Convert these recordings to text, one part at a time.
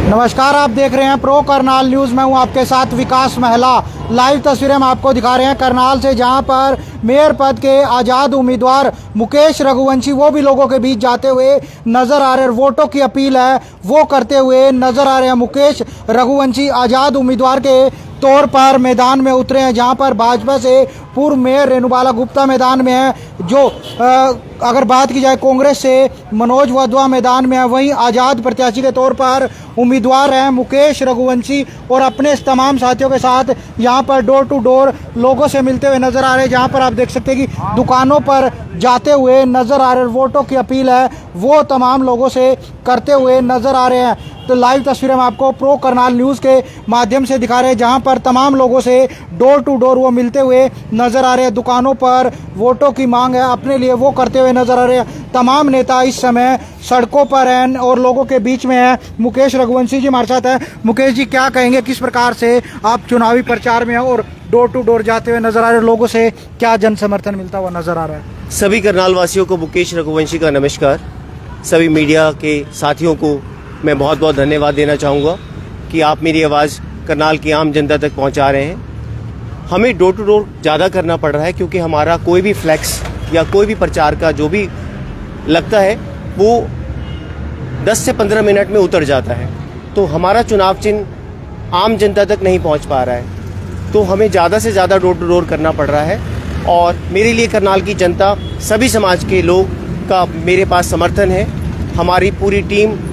नमस्कार, आप देख रहे हैं प्रो करनाल न्यूज़। मैं हूं आपके साथ विकास महला। लाइव तस्वीरें हम आपको दिखा रहे हैं करनाल से, जहां पर मेयर पद के आज़ाद उम्मीदवार मुकेश रघुवंशी वो भी लोगों के बीच जाते हुए नजर आ रहे हैं। वोटों की अपील है वो करते हुए नजर आ रहे हैं। मुकेश रघुवंशी आज़ाद उम्मीदवार के तौर पर मैदान में उतरे हैं, जहां पर भाजपा से पूर्व मेयर रेणुबाला गुप्ता मैदान में है। जो अगर बात की जाए कांग्रेस से मनोज वाधवा मैदान में है, वहीं आज़ाद प्रत्याशी के तौर पर उम्मीदवार हैं मुकेश रघुवंशी और अपने तमाम साथियों के साथ यहां पर डोर टू डोर लोगों से मिलते हुए नजर आ रहे हैं। जहां पर आप देख सकते हैं कि दुकानों पर जाते हुए नजर आ रहे हैं। वोटों की अपील है वो तमाम लोगों से करते हुए नजर आ रहे हैं। तो लाइव तस्वीरें हम आपको प्रो करनाल न्यूज़ के माध्यम से दिखा रहे हैं, जहां पर तमाम लोगों से डोर टू डोर वो मिलते हुए नजर आ रहे हैं। दुकानों पर वोटों की मांग है अपने लिए वो करते हुए नजर आ रहे हैं। तमाम नेता इस समय सड़कों पर हैं और लोगों के बीच में है। मुकेश रघुवंशी जी हमारे साथ है। मुकेश जी, क्या कहेंगे, किस प्रकार से आप चुनावी प्रचार में हैं और डोर टू डोर जाते हुए नजर आ रहे हैं? लोगों से क्या जन समर्थन मिलता हुआ नजर आ रहा है? सभी करनाल वासियों को मुकेश रघुवंशी का नमस्कार। सभी मीडिया के साथियों को मैं बहुत बहुत धन्यवाद देना चाहूँगा कि आप मेरी आवाज़ करनाल की आम जनता तक पहुँचा रहे हैं। हमें डोर टू डोर ज़्यादा करना पड़ रहा है क्योंकि हमारा कोई भी फ्लैक्स या कोई भी प्रचार का जो भी लगता है वो 10 से 15 मिनट में उतर जाता है, तो हमारा चुनाव चिन्ह आम जनता तक नहीं पहुँच पा रहा है। तो हमें ज़्यादा से ज़्यादा डोर टू डोर करना पड़ रहा है और मेरे लिए करनाल की जनता, सभी समाज के लोग का मेरे पास समर्थन है। हमारी पूरी टीम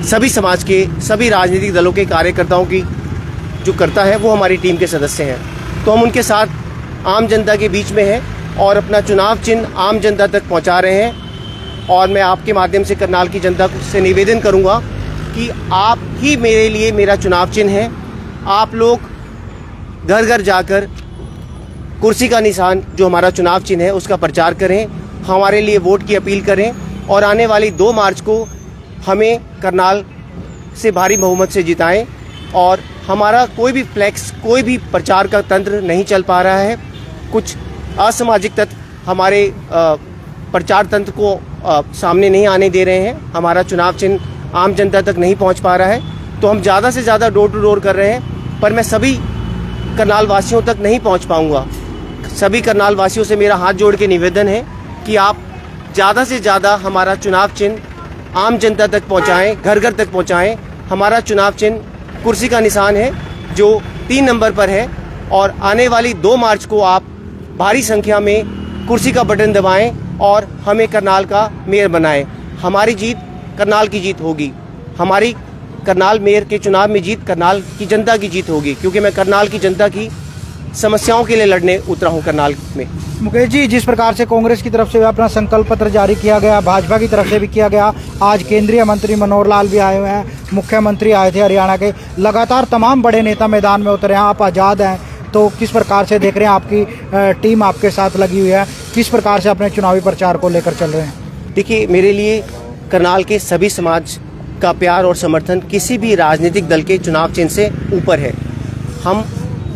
सभी समाज के, सभी राजनीतिक दलों के कार्यकर्ताओं की जो करता है वो हमारी टीम के सदस्य हैं। तो हम उनके साथ आम जनता के बीच में हैं और अपना चुनाव चिन्ह आम जनता तक पहुंचा रहे हैं। और मैं आपके माध्यम से करनाल की जनता से निवेदन करूंगा कि आप ही मेरे लिए मेरा चुनाव चिन्ह है। आप लोग घर घर जाकर कुर्सी का निशान जो हमारा चुनाव चिन्ह है उसका प्रचार करें, हमारे लिए वोट की अपील करें और आने वाली 2 मार्च को हमें करनाल से भारी बहुमत से जिताएं। और हमारा कोई भी फ्लैक्स, कोई भी प्रचार का तंत्र नहीं चल पा रहा है। कुछ असामाजिक तत्व हमारे प्रचार तंत्र को सामने नहीं आने दे रहे हैं। हमारा चुनाव चिन्ह आम जनता तक नहीं पहुंच पा रहा है, तो हम ज़्यादा से ज़्यादा डोर टू डोर कर रहे हैं, पर मैं सभी करनाल वासियों तक नहीं पहुंच पाऊंगा। सभी करनाल वासियों से मेरा हाथ जोड़ के निवेदन है कि आप ज़्यादा से ज़्यादा हमारा चुनाव चिन्ह आम जनता तक पहुँचाएँ, घर घर तक पहुँचाएँ। हमारा चुनाव चिन्ह कुर्सी का निशान है जो 3 नंबर पर है और आने वाली 2 मार्च को आप भारी संख्या में कुर्सी का बटन दबाएं और हमें करनाल का मेयर बनाएं। हमारी जीत करनाल की जीत होगी। हमारी करनाल मेयर के चुनाव में जीत करनाल की जनता की जीत होगी, क्योंकि मैं करनाल की जनता की समस्याओं के लिए लड़ने उतरा हूं करनाल में। मुकेश जी, जिस प्रकार से कांग्रेस की तरफ से अपना संकल्प पत्र जारी किया गया, भाजपा की तरफ से भी किया गया, आज केंद्रीय मंत्री मनोहर लाल भी आए हुए हैं, मुख्यमंत्री आए थे हरियाणा के, लगातार तमाम बड़े नेता मैदान में उतरे हैं, आप आज़ाद हैं, तो किस प्रकार से देख रहे हैं? आपकी टीम आपके साथ लगी हुई है, किस प्रकार से अपने चुनावी प्रचार को लेकर चल रहे हैं? देखिए, मेरे लिए करनाल के सभी समाज का प्यार और समर्थन किसी भी राजनीतिक दल के चुनाव चिन्ह से ऊपर है। हम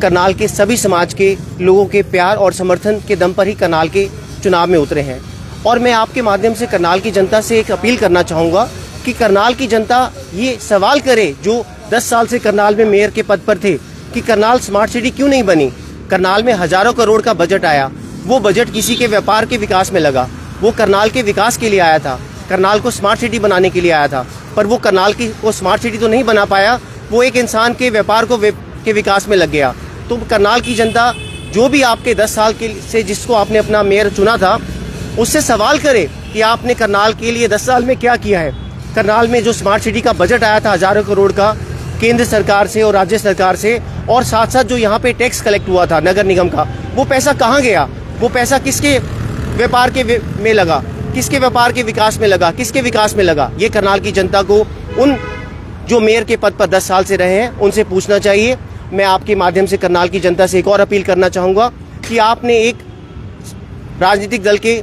करनाल के सभी समाज के लोगों के प्यार और समर्थन के दम पर ही करनाल के चुनाव में उतरे हैं। और मैं आपके माध्यम से करनाल की जनता से एक अपील करना चाहूँगा कि करनाल की जनता ये सवाल करे जो 10 साल से करनाल में मेयर के पद पर थे कि करनाल स्मार्ट सिटी क्यों नहीं बनी। करनाल में हजारों करोड़ का बजट आया, वो बजट किसी के व्यापार के विकास में लगा, वो करनाल के विकास के लिए आया था, करनाल को स्मार्ट सिटी बनाने के लिए आया था, पर वो करनाल की वो स्मार्ट सिटी तो नहीं बना पाया, वो एक इंसान के व्यापार के विकास में लग गया। तो करनाल की जनता जो भी आपके 10 साल के से जिसको आपने अपना मेयर चुना था, उससे सवाल करे कि आपने करनाल के लिए 10 साल में क्या किया है। करनाल में जो स्मार्ट सिटी का बजट आया था हजारों करोड़ का केंद्र सरकार से और राज्य सरकार से, और साथ साथ जो यहाँ पे टैक्स कलेक्ट हुआ था नगर निगम का, वो पैसा कहाँ गया? वो पैसा किसके व्यापार के में लगा, किसके व्यापार के विकास में लगा, किसके विकास में लगा? ये करनाल की जनता को, उन जो मेयर के पद पर 10 साल से रहे हैं, उनसे पूछना चाहिए। मैं आपके माध्यम से करनाल की जनता से एक और अपील करना चाहूँगा कि आपने एक राजनीतिक दल के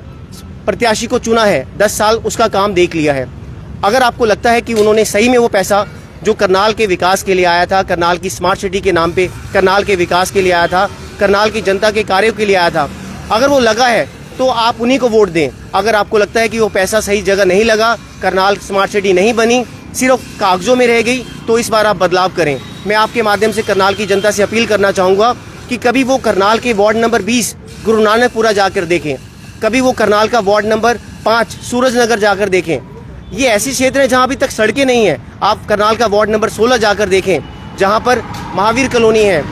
प्रत्याशी को चुना है, 10 साल उसका काम देख लिया है। अगर आपको लगता है कि उन्होंने सही में वो पैसा जो करनाल के विकास के लिए आया था, करनाल की स्मार्ट सिटी के नाम पे करनाल के विकास के लिए आया था, करनाल की जनता के कार्यों के लिए आया था, अगर वो लगा है तो आप उन्हीं को वोट दें। अगर आपको लगता है कि वो पैसा सही जगह नहीं लगा, करनाल स्मार्ट सिटी नहीं बनी, सिर्फ कागजों में रह गई, तो इस बार आप बदलाव करें। मैं आपके माध्यम से करनाल की जनता से अपील करना चाहूँगा कि कभी वो करनाल के वार्ड नंबर 20 गुरु नानकपुरा जाकर देखें, कभी वो करनाल का वार्ड नंबर 5 सूरज नगर जाकर देखें। ये ऐसी क्षेत्र है जहाँ अभी तक सड़कें नहीं हैं। आप करनाल का वार्ड नंबर 16 जाकर देखें, जहाँ पर महावीर कॉलोनी है,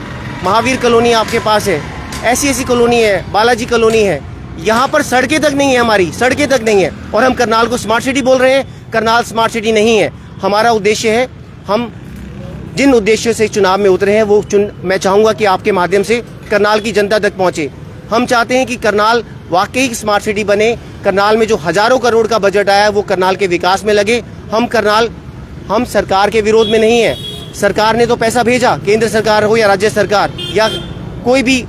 महावीर कॉलोनी आपके पास है, ऐसी कॉलोनी है, बालाजी कॉलोनी है, यहाँ पर सड़कें तक नहीं है, हमारी सड़कें तक नहीं है। और हम करनाल को स्मार्ट सिटी बोल रहे हैं। करनाल स्मार्ट सिटी नहीं है। हमारा उद्देश्य है, हम जिन उद्देश्यों से चुनाव में उतरे हैं वो मैं चाहूँगा कि आपके माध्यम से करनाल की जनता तक पहुँचे। हम चाहते हैं कि करनाल वाकई स्मार्ट सिटी बने। करनाल में जो हजारों करोड़ का बजट आया है वो करनाल के विकास में लगे। हम सरकार के विरोध में नहीं है। सरकार ने तो पैसा भेजा, केंद्र सरकार हो या राज्य सरकार या कोई भी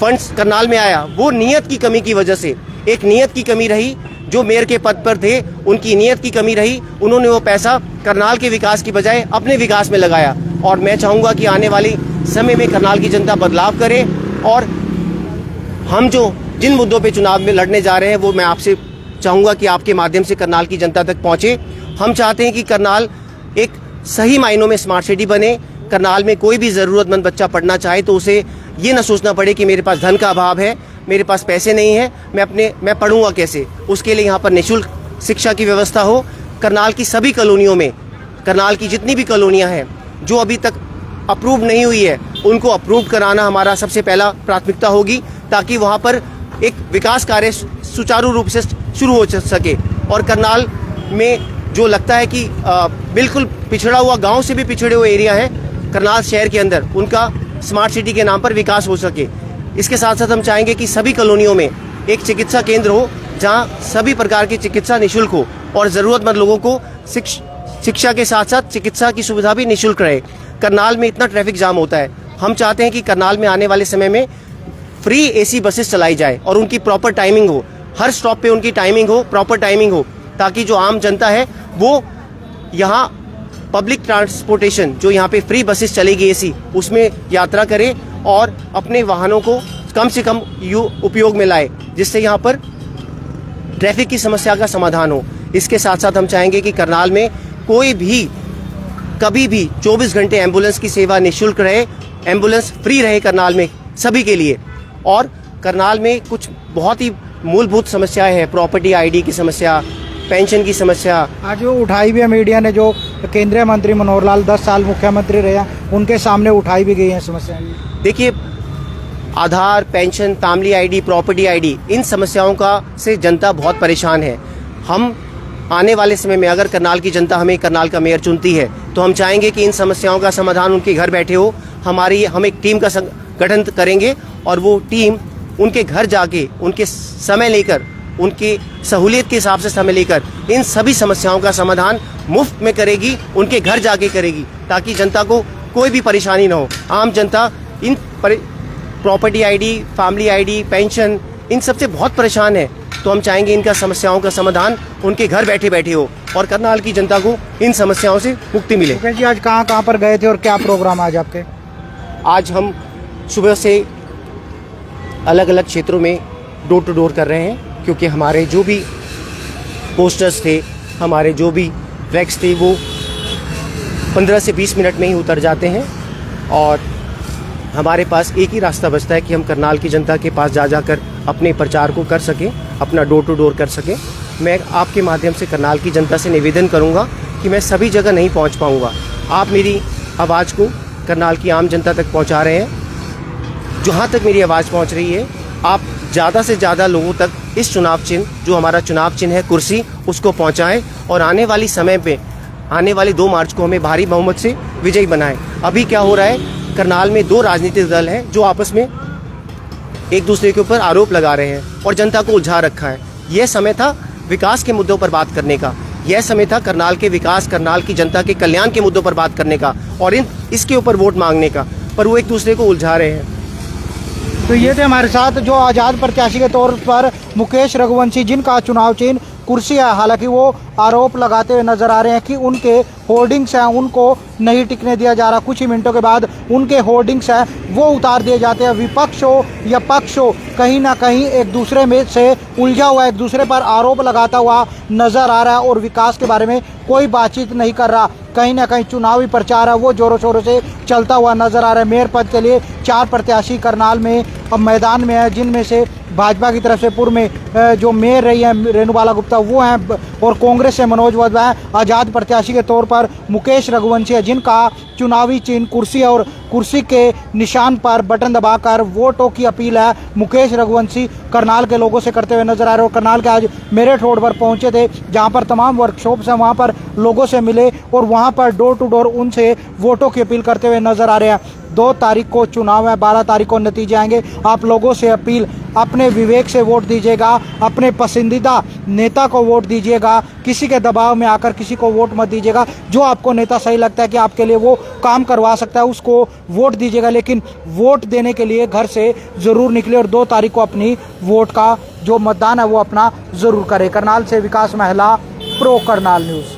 फंड्स करनाल में आया, वो नियत की कमी की वजह से, एक नियत की कमी रही। जो मेयर के पद पर थे उनकी नियत की कमी रही, उन्होंने वो पैसा करनाल के विकास की बजाय अपने विकास में लगाया। और मैं चाहूँगा कि आने वाले समय में करनाल की जनता बदलाव करे और हम जिन मुद्दों पे चुनाव में लड़ने जा रहे हैं वो मैं आपसे चाहूँगा कि आपके माध्यम से करनाल की जनता तक पहुँचे। हम चाहते हैं कि करनाल एक सही मायनों में स्मार्ट सिटी बने। करनाल में कोई भी ज़रूरतमंद बच्चा पढ़ना चाहे तो उसे ये ना सोचना पड़े कि मेरे पास धन का अभाव है, मेरे पास पैसे नहीं है, मैं पढ़ूंगा कैसे। उसके लिए यहाँ पर निःशुल्क शिक्षा की व्यवस्था हो। करनाल की सभी कॉलोनियों में, करनाल की जितनी भी कॉलोनियाँ हैं जो अभी तक अप्रूव नहीं हुई है, उनको अप्रूव कराना हमारा सबसे पहला प्राथमिकता होगी, ताकि वहाँ पर एक विकास कार्य सुचारू रूप से शुरू हो सके। और करनाल में जो लगता है कि बिल्कुल पिछड़ा हुआ, गांव से भी पिछड़े हुए एरिया है करनाल शहर के अंदर, उनका स्मार्ट सिटी के नाम पर विकास हो सके। इसके साथ साथ हम चाहेंगे कि सभी कॉलोनियों में एक चिकित्सा केंद्र हो, जहां सभी प्रकार की चिकित्सा निःशुल्क हो और ज़रूरतमंद लोगों को शिक्षा के साथ साथ चिकित्सा की सुविधा भी निःशुल्क रहे। करनाल में इतना ट्रैफिक जाम होता है, हम चाहते हैं कि करनाल में आने वाले समय में फ्री एसी बसेस चलाई जाए और उनकी प्रॉपर टाइमिंग हो, हर स्टॉप पे उनकी टाइमिंग हो, प्रॉपर टाइमिंग हो, ताकि जो आम जनता है वो यहाँ पब्लिक ट्रांसपोर्टेशन, जो यहाँ पे फ्री बसेस चलेगी एसी, उसमें यात्रा करे और अपने वाहनों को कम से कम उपयोग में लाए, जिससे यहाँ पर ट्रैफिक की समस्या का समाधान हो। इसके साथ साथ हम चाहेंगे कि करनाल में कोई भी कभी भी 24 घंटे एम्बुलेंस की सेवा निःशुल्क रहे, एम्बुलेंस फ्री रहे करनाल में सभी के लिए। और करनाल में कुछ बहुत ही मूलभूत समस्याएं हैं, प्रॉपर्टी आईडी की समस्या, पेंशन की समस्या। आज जो उठाई भी है मीडिया ने, जो केंद्रीय मंत्री मनोहर लाल 10 साल मुख्यमंत्री रहे, उनके सामने उठाई भी गई है समस्याएं। देखिए, आधार, pension, Tamli ID, property ID, इन समस्याओं का से जनता बहुत परेशान है। हम आने वाले समय में अगर करनाल की जनता हमें करनाल का मेयर चुनती है तो हम चाहेंगे कि इन समस्याओं का समाधान उनके घर बैठे हो। हम एक टीम का गठन करेंगे और वो टीम उनके घर जाके, उनके समय लेकर, उनकी सहूलियत के हिसाब से समय लेकर इन सभी समस्याओं का समाधान मुफ्त में करेगी, उनके घर जाके करेगी, ताकि जनता को कोई भी परेशानी ना हो। आम जनता इन property ID, family ID, pension, इन सब से बहुत परेशान है। तो हम चाहेंगे इनका समस्याओं का समाधान उनके घर बैठे बैठे हो और करनाल की जनता को इन समस्याओं से मुक्ति मिले। जी, आज कहाँ पर गए थे और क्या प्रोग्राम आज आपके? आज हम सुबह से अलग अलग क्षेत्रों में डोर टू डोर कर रहे हैं, क्योंकि हमारे जो भी पोस्टर्स थे, हमारे जो भी फ्लैक्स थे, वो 15 से 20 मिनट में ही उतर जाते हैं और हमारे पास एक ही रास्ता बचता है कि हम करनाल की जनता के पास जाकर अपने प्रचार को कर सकें, अपना डोर टू डोर कर सकें। मैं आपके माध्यम से करनाल की जनता से निवेदन करूंगा कि मैं सभी जगह नहीं पहुंच पाऊंगा, आप मेरी आवाज़ को करनाल की आम जनता तक पहुंचा रहे हैं। जहां तक मेरी आवाज़ पहुंच रही है, आप ज़्यादा से ज़्यादा लोगों तक इस चुनाव चिन्ह, जो हमारा चुनाव चिन्ह है कुर्सी, उसको पहुंचाएं और आने वाली समय पे, आने वाले 2 मार्च को हमें भारी बहुमत से विजयी बनाएं। अभी क्या हो रहा है, करनाल में 2 राजनीतिक दल हैं जो आपस में एक दूसरे के ऊपर आरोप लगा रहे हैं और जनता को उलझा रखा है। यह समय था विकास के मुद्दों पर बात करने का, यह समय था करनाल के विकास, करनाल की जनता के कल्याण के मुद्दों पर बात करने का और इसके ऊपर वोट मांगने का, पर वो एक दूसरे को उलझा रहे हैं। तो ये थे हमारे साथ जो आज़ाद प्रत्याशी के तौर पर मुकेश रघुवंशी, जिनका चुनाव चिन्ह कुर्सी है। हालांकि वो आरोप लगाते हुए नजर आ रहे हैं कि उनके होर्डिंग्स हैं उनको नहीं टिकने दिया जा रहा। कुछ ही मिनटों के बाद उनके होर्डिंग्स हैं वो उतार दिए जाते हैं। विपक्ष हो या पक्ष हो, कहीं ना कहीं एक दूसरे में से उलझा हुआ, एक दूसरे पर आरोप लगाता हुआ नजर आ रहा है और विकास के बारे में कोई बातचीत नहीं कर रहा। कहीं ना कहीं चुनावी प्रचार है वो जोरों शोरों से चलता हुआ नजर आ रहा है। मेयर पद के लिए 4 प्रत्याशी करनाल में अब मैदान में है, जिनमें से भाजपा की तरफ से पूर्व में जो मेयर रही है रेणुबाला गुप्ता वो हैं, और कांग्रेस से मनोज वाजवा हैं। आज़ाद प्रत्याशी के तौर पर मुकेश रघुवंशी है, जिनका चुनावी चिन्ह कुर्सी है और कुर्सी के निशान पर बटन दबाकर वोटों की अपील है मुकेश रघुवंशी करनाल के लोगों से करते हुए नजर आ रहे हैं। और करनाल के आज मेरठ रोड पर पहुंचे थे, जहां पर तमाम वर्कशॉप्स हैं, वहां पर लोगों से मिले और वहां पर डोर टू डोर उनसे वोटों की अपील करते हुए नजर आ रहे हैं। 2 तारीख को चुनाव है, 12 तारीख को नतीजे आएंगे। आप लोगों से अपील, अपने विवेक से वोट दीजिएगा, अपने पसंदीदा नेता को वोट दीजिएगा, किसी के दबाव में आकर किसी को वोट मत दीजिएगा। जो आपको नेता सही लगता है कि आपके लिए वो काम करवा सकता है उसको वोट दीजिएगा, लेकिन वोट देने के लिए घर से ज़रूर निकले और 2 तारीख को अपनी वोट का जो मतदान है वो अपना ज़रूर करें। करनाल से विकास महिला, प्रो करनाल न्यूज़।